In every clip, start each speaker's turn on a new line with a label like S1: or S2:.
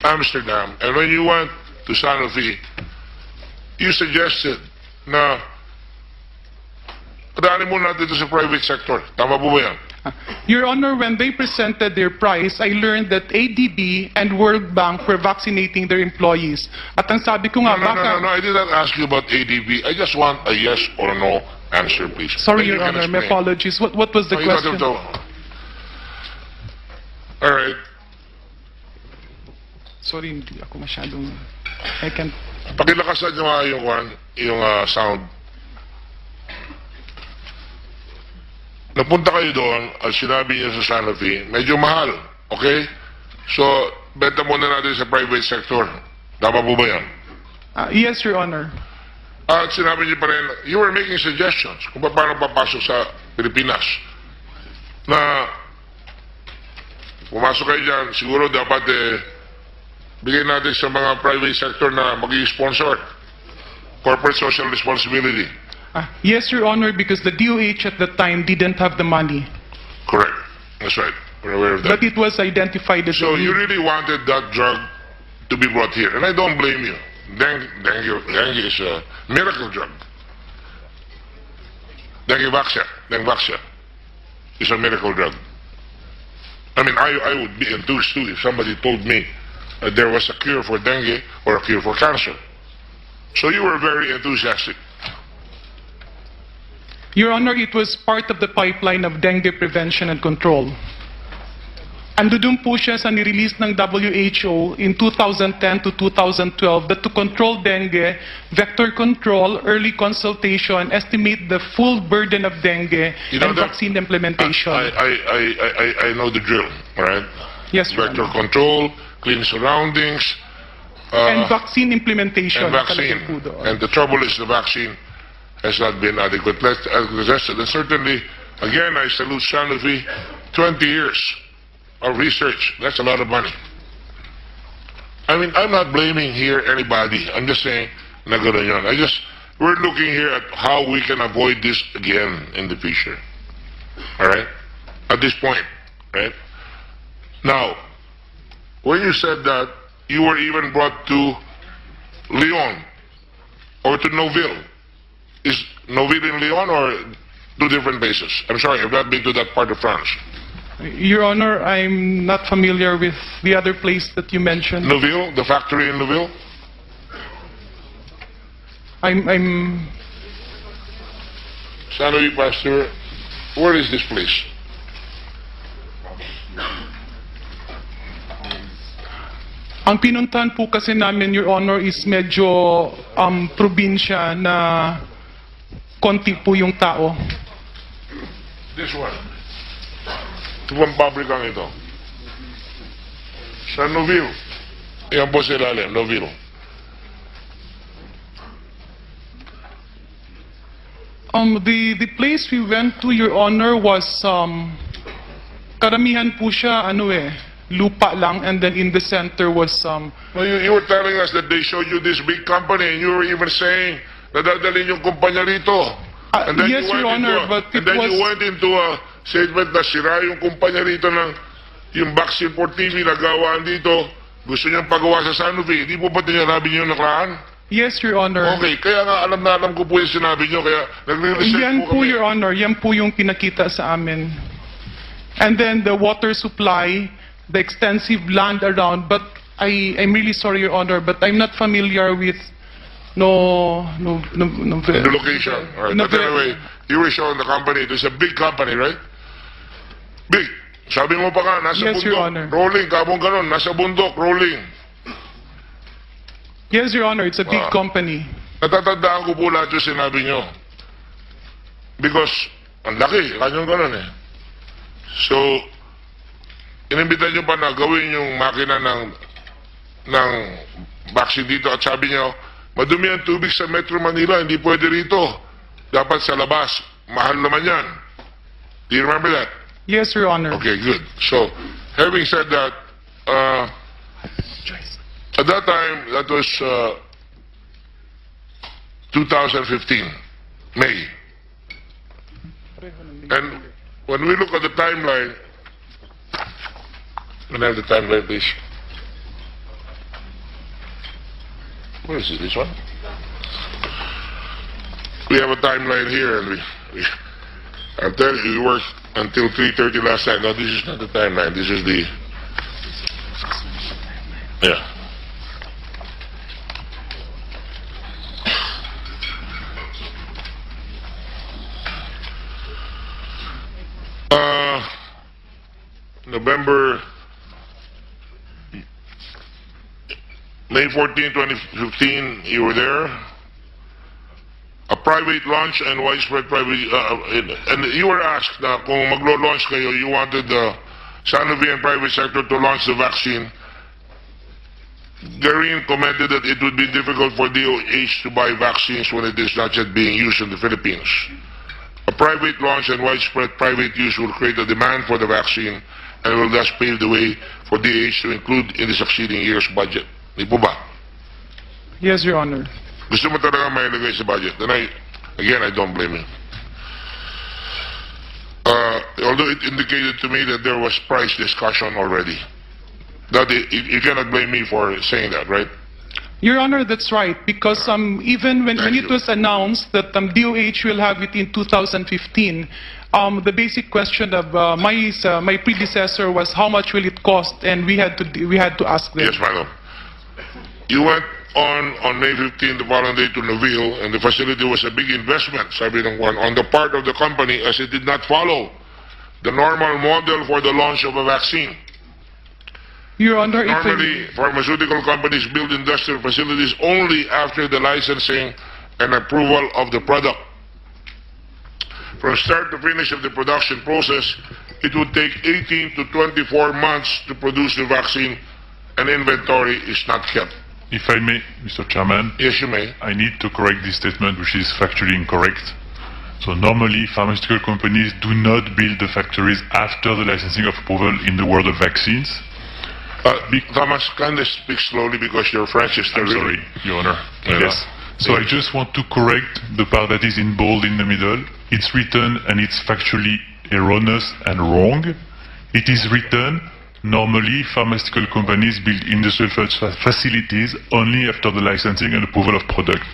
S1: Amsterdam, and when you went to Sanofi, you suggested na padaanin mo natin ito sa private sector. Tama po ba yan?
S2: Your Honor, when they presented their price, I learned that ADB and World Bank were vaccinating their employees. At ang sabi ko nga,
S1: No, I did not ask you about ADB. I just want a yes or no answer, please.
S2: Sorry,
S1: Then
S2: Your
S1: you can
S2: Honor, my
S1: explain.
S2: apologies. What was the
S1: No, you don't
S2: question?
S1: have to. All right.
S2: Sorry, hindi ako masyadong... I can't...
S1: Pakilakasan nyo nga yung sound. Napunta kayo doon at sinabi niyo sa Sanofi, medyo mahal, okay? So, benta muna natin sa private sector. Tama po ba yan?
S2: Yes, Your Honor.
S1: At sinabi niyo pa rin, you were making suggestions kung paano papasok sa Pilipinas. Na, pumasok kayo dyan, siguro dapat bigay natin sa mga private sector na mag-i-sponsor. Corporate social responsibility.
S2: Yes, Your Honor, because the DOH at the time didn't have the money.
S1: Correct. That's right. We're aware of that.
S2: But it was identified as
S1: So
S2: a
S1: you really wanted that drug to be brought here, and I don't blame you. Dengue is a miracle drug. Dengue is a miracle drug. I mean, I would be enthused too if somebody told me that there was a cure for dengue or a cure for cancer. So you were very enthusiastic.
S2: Your Honor, it was part of the pipeline of dengue prevention and control. Andun po siya sa nirelease ng WHO in 2010 to 2012 that to control dengue, vector control, early consultation, estimate the full burden of dengue, and vaccine implementation.
S1: I know the drill, all right?
S2: Yes, Your
S1: Vector
S2: Honor.
S1: control, clean surroundings,
S2: And vaccine implementation.
S1: and vaccine.
S2: Nakalagay po doon.
S1: And the trouble is the vaccine has not been adequately tested. And certainly, again, I salute Sanofi, 20 years of research. That's a lot of money. I mean, I'm not blaming here anybody. I'm just saying, na ganun yun. We're looking here at how we can avoid this again in the future. All right? At this point, right? Now, when you said that, you were even brought to Lyon or to Noville. Is Noville in Lyon or two different places? I'm sorry, I've not been to that part of France.
S2: Your Honor, I'm not familiar with the other place that you mentioned.
S1: Noville, the factory in Noville?
S2: I'm
S1: Sanofi Pasteur, where is this place?
S2: Ang pinuntahan po kasi namin, Your Honor, is medyo probinsya na konti po yung tao.
S1: This one. Ito pang pabrikang ito. Sa Noville. Yan po sa ilalim, Noville.
S2: The place we went to, Your Honor, was karamihan po siya lupa lang, and then in the center was
S1: No, you were telling us that they showed you this big company and you were even saying na dadalhin yung kumpanya rito. And then
S2: yes,
S1: you
S2: Your
S1: went
S2: Honor, but
S1: and
S2: it
S1: then
S2: was
S1: you went into a statement na sira yung kumpanya rito ng yung vaccine for TV na gawaan dito. Gusto niyang pagawa sa Sanofi. Hindi po ba tinarabi niyo nakaraan?
S2: Yes, Your Honor.
S1: Okay, kaya nga alam na alam ko po yung sinabi niyo, kaya nagre-research
S2: Yan
S1: po
S2: po,
S1: kami.
S2: Your Honor, yan po yung pinakita sa amin. And then the water supply, the extensive land around, but I'm really sorry, Your Honor, but I'm not familiar with
S1: The location. All right. But anyway, you were showing the company. It's a big company, right? Big. Sabi mo pa ka, nasa
S2: Yes, Your
S1: bundok.
S2: Honor.
S1: Rolling, kabong ganon. Nasa bundok, rolling.
S2: Yes, Your Honor, it's a big
S1: Ah.
S2: company.
S1: Natatandaan ko po lahat yung sinabi nyo. Because, ang laki, kanyang ganon eh. So, inimbitan nyo pa na gawin yung makina ng vaccine dito at sabi nyo, madumi ang tubig sa Metro Manila, hindi pwede rito. Dapat sa labas. Mahal naman yan. Do you remember that?
S2: Yes, Your Honor.
S1: Okay, good. So, having said that, at that time, that was 2015, May. And when we look at the timeline, can I have the timeline, please? Where is it? This one? We have a timeline here, and I'll tell you, we worked until 3:30 last night. No, this is not the timeline. This is the... Yeah. May 14, 2015, you were there. A private launch and widespread private, and you were asked na kung maglo-launch kayo, you wanted the Sanofi and private sector to launch the vaccine. Garin commented that it would be difficult for DOH to buy vaccines when it is not yet being used in the Philippines. A private launch and widespread private use will create a demand for the vaccine and will thus pave the way for DOH to include in the succeeding year's budget. Di po ba?
S2: Yes, Your Honor.
S1: Gusto mo talaga may ilagay sa budget. And I don't blame you. Although it indicated to me that there was price discussion already. That you cannot blame me for saying that, right?
S2: Your Honor, that's right. Because even when it was announced that DOH will have it in 2015, the basic question of my predecessor was how much will it cost, and we had to ask them.
S1: Yes, madam. You went on May 15, the following day, to Noville, and the facility was a big investment, sabi ng one, on the part of the company, as it did not follow the normal model for the launch of a vaccine.
S2: Your Honor,
S1: normally, pharmaceutical companies build industrial facilities only after the licensing and approval of the product. From start to finish of the production process, it would take 18 to 24 months to produce the vaccine, and inventory is not kept.
S3: If I may, Mr. Chairman.
S1: Yes, you may.
S3: I need to correct this statement, which is factually incorrect. So normally, pharmaceutical companies do not build the factories after the licensing of approval in the world of vaccines.
S1: Thomas, can you speak slowly because your French is
S3: I'm sorry, Your Honor. Yes. So I just want to correct the part that is in bold in the middle. It's written and it's factually erroneous and wrong. It is written, normally pharmaceutical companies build industrial facilities only after the licensing and approval of product.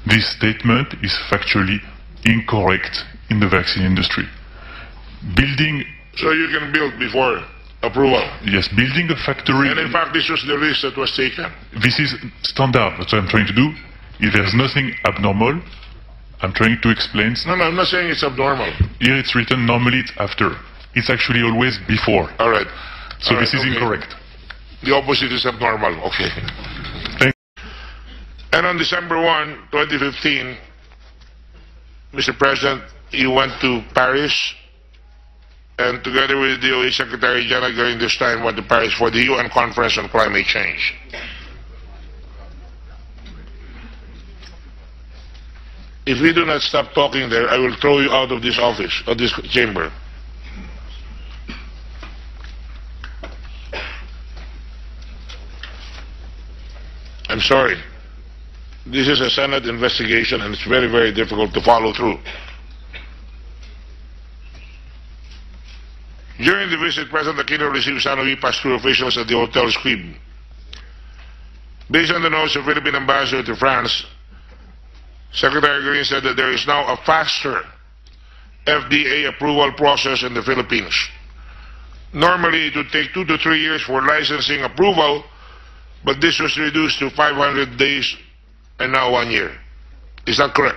S3: This statement is factually incorrect in the vaccine industry.
S1: So you can build before approval?
S3: Yes, building a factory...
S1: And in fact, this was the risk that was taken?
S3: This is standard. That's what I'm trying to do. If there's nothing abnormal, I'm trying to explain...
S1: No, I'm not saying it's abnormal.
S3: Here it's written, normally it's after. It's actually always before.
S1: All right.
S3: So this is incorrect.
S1: The opposite is abnormal. Okay. And on December 1, 2015, Mr. President, you went to Paris, and together with the DOE Secretary Janette Garin this time went to Paris for the UN Conference on Climate Change. If we do not stop talking there, I will throw you out of this office, of this chamber. I'm sorry. This is a Senate investigation and it's very, very difficult to follow through. During the visit, President Aquino received Sanofi pass-through officials at the Hotel Scribe. Based on the notes of Philippine ambassador to France, Secretary Garin said that there is now a faster FDA approval process in the Philippines. Normally, it would take 2 to 3 years for licensing approval, but this was reduced to 500 days and now 1 year. Is that correct?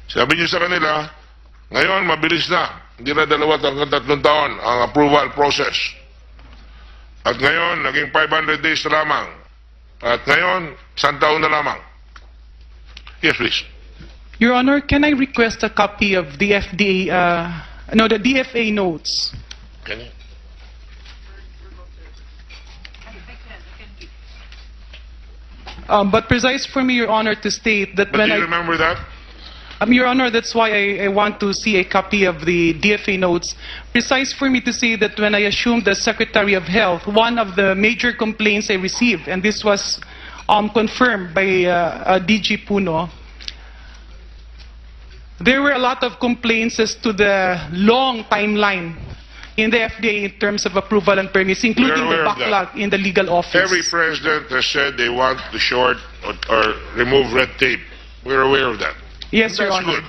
S1: Sabi niyo sa kanila, ngayon mabilis na. Hindi na 2 hanggang 3 taon ang approval process. At ngayon, naging 500 days na lamang. At ngayon, 1 taon na lamang. Yes, please.
S2: Your Honor, can I request a copy of the FDA, the DFA notes?
S1: Can you?
S2: But precise for me, Your Honor, to state that
S1: But
S2: when
S1: do you remember that?
S2: Your Honor, that's why I want to see a copy of the DFA notes. Precise for me to say that when I assumed as Secretary of Health, one of the major complaints I received, and this was confirmed by DG Puno, there were a lot of complaints as to the long timeline in the FDA in terms of approval and permits, including
S1: We're
S2: the
S1: aware of that.
S2: backlog in the legal office.
S1: Every president has said they want to short or remove red tape. We're aware of that.
S2: Yes, Your
S1: That's
S2: Honor.
S1: good.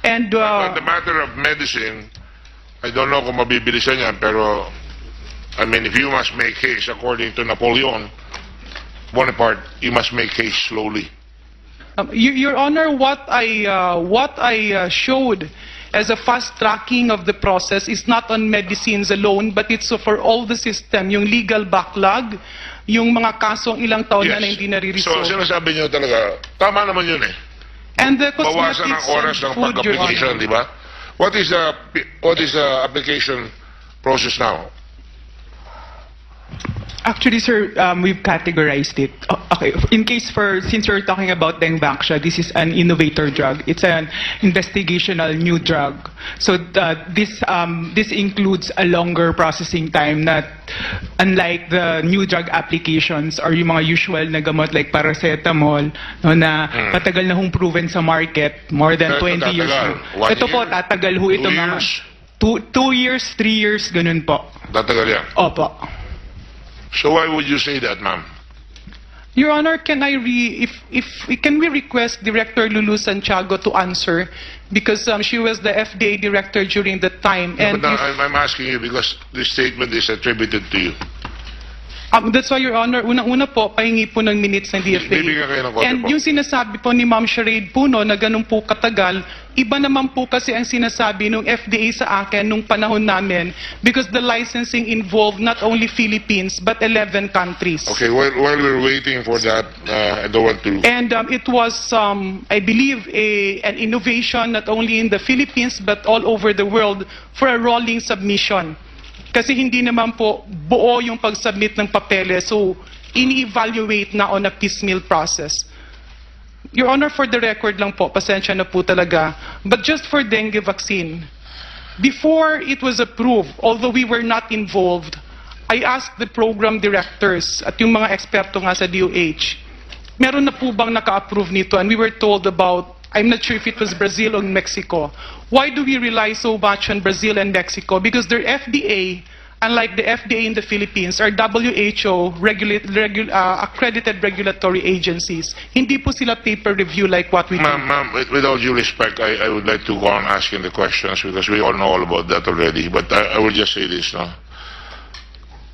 S2: And
S1: On the matter of medicine, I don't know kung mabibilisan yan, pero, I mean, if you must make haste, according to Napoleon Bonaparte, you must make haste slowly.
S2: Your Honor, what I showed as a fast tracking of the process is not on medicines alone, but it's for all the system, yung legal backlog, yung mga kasong ilang taon na hindi
S1: So,
S2: nare-resolve.
S1: sinasabi niyo talaga, tama naman yun eh.
S2: And the
S1: Bawasan ang
S2: cosmetics
S1: oras
S2: and
S1: ng
S2: food, Your
S1: pag-application,
S2: Honor.
S1: di ba? What is the application process now?
S4: Actually, sir, we've categorized it. Okay, since we're talking about Dengvaxia, this is an innovator drug. It's an investigational new drug. So this includes a longer processing time, not unlike the new drug applications or yung mga usual na gamot like paracetamol, no, na patagal na hong proven sa market, more than
S1: Ito
S4: 20 years.
S1: tatagal. 1
S4: Ito po,
S1: year?
S4: tatagal ho ito
S1: 2
S4: mga
S1: years?
S4: 2 years, 3 years, ganun po.
S1: Tatagal yan.
S4: Opo.
S1: So why would you say that, ma'am?
S2: Your Honor, can we request Director Lulu Santiago to answer, because she was the FDA director during that time,
S1: No,
S2: and
S1: but
S2: if,
S1: I'm asking you because this statement is attributed to you.
S2: that's why, Your Honor, una po, pahingi po ng minutes ng DFA.
S1: Bibigyan kayo ng copy
S2: And
S1: po.
S2: yung sinasabi po ni Ma'am Sherade po, no, na ganun po katagal, iba naman po kasi ang sinasabi ng FDA sa akin nung panahon namin, because the licensing involved not only Philippines, but 11 countries.
S1: Okay, while we're waiting for that, I don't want to...
S2: And it was, I believe, an innovation not only in the Philippines, but all over the world for a rolling submission. Kasi hindi naman po buo yung pag-submit ng papeles, so ini-evaluate na on a piecemeal process. Your Honor, for the record lang po, pasensya na po talaga, but just for dengue vaccine, before it was approved, although we were not involved, I asked the program directors at yung mga eksperto nga sa DOH, meron na po bang naka-approve nito? And we were told about, I'm not sure if it was Brazil or Mexico. Why do we rely so much on Brazil and Mexico? Because their FDA, unlike the FDA in the Philippines, are WHO accredited regulatory agencies. Hindi po sila paper review like what we do.
S1: Ma'am, with all due respect, I would like to go on asking the questions because we all know all about that already. But I will just say this now.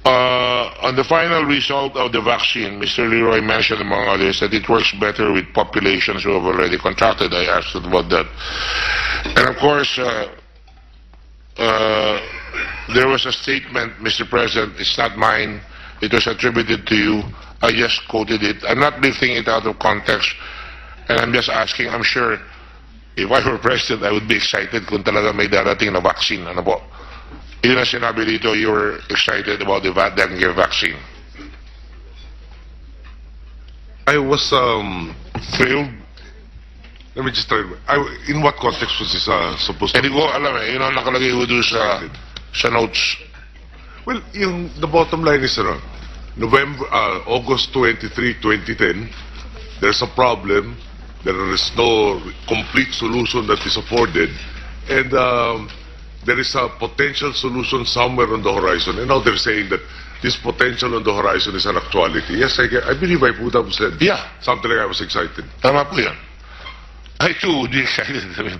S1: On the final result of the vaccine, Mr. Leroy mentioned, among others, that it works better with populations who have already contracted. I asked about that. And of course, there was a statement, Mr. President, it's not mine, it was attributed to you. I just quoted it. I'm not lifting it out of context, and I'm just asking, I'm sure, if I were president, I would be excited kung talaga may darating na vaccine. Ano po? Yun ang sinabi dito, you were excited about the dengue vaccine.
S5: I was,
S1: Thrilled?
S5: let me just try. In what context was this supposed to
S1: Hindi ko alam eh, yun ang nakalagay ko doon sa notes.
S5: Well, the bottom line is, August 23, 2010, there's a problem, there is no complete solution that is afforded, and there is a potential solution somewhere on the horizon, and now they're saying that this potential on the horizon is an actuality. Yes, I believe I would have said something like I was excited.
S1: Tama po yan. I too would be excited. I mean,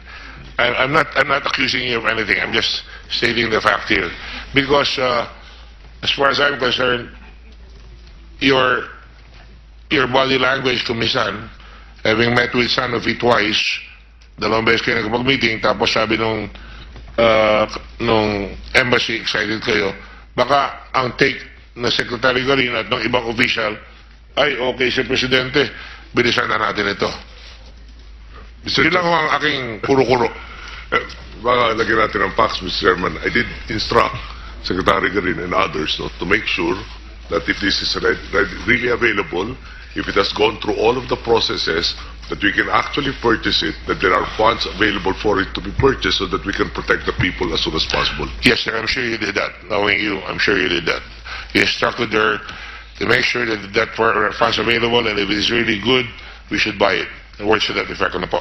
S1: I'm not accusing you of anything. I'm just stating the fact here. Because as far as I'm concerned, your body language kumisan, having met with Sanofi twice, dalawang beses kayo nagpag-meeting, tapos sabi nung embassy, excited kayo, baka ang take na Secretary Garin at ng ibang official, ay okay si Presidente, bilisan na natin ito. Yun lang ang aking kuro-kuro.
S5: Baka lagyan natin ang facts, Mr. Chairman. I did instruct Secretary Garin and others to make sure that if this is really available, if it has gone through all of the processes, that we can actually purchase it, that there are funds available for it to be purchased so that we can protect the people as soon as possible.
S1: Yes, sir, I'm sure you did that. Knowing you, I'm sure you did that. You instructed her to make sure that funds available, and if it is really good, we should buy it. And words to that effect on the po.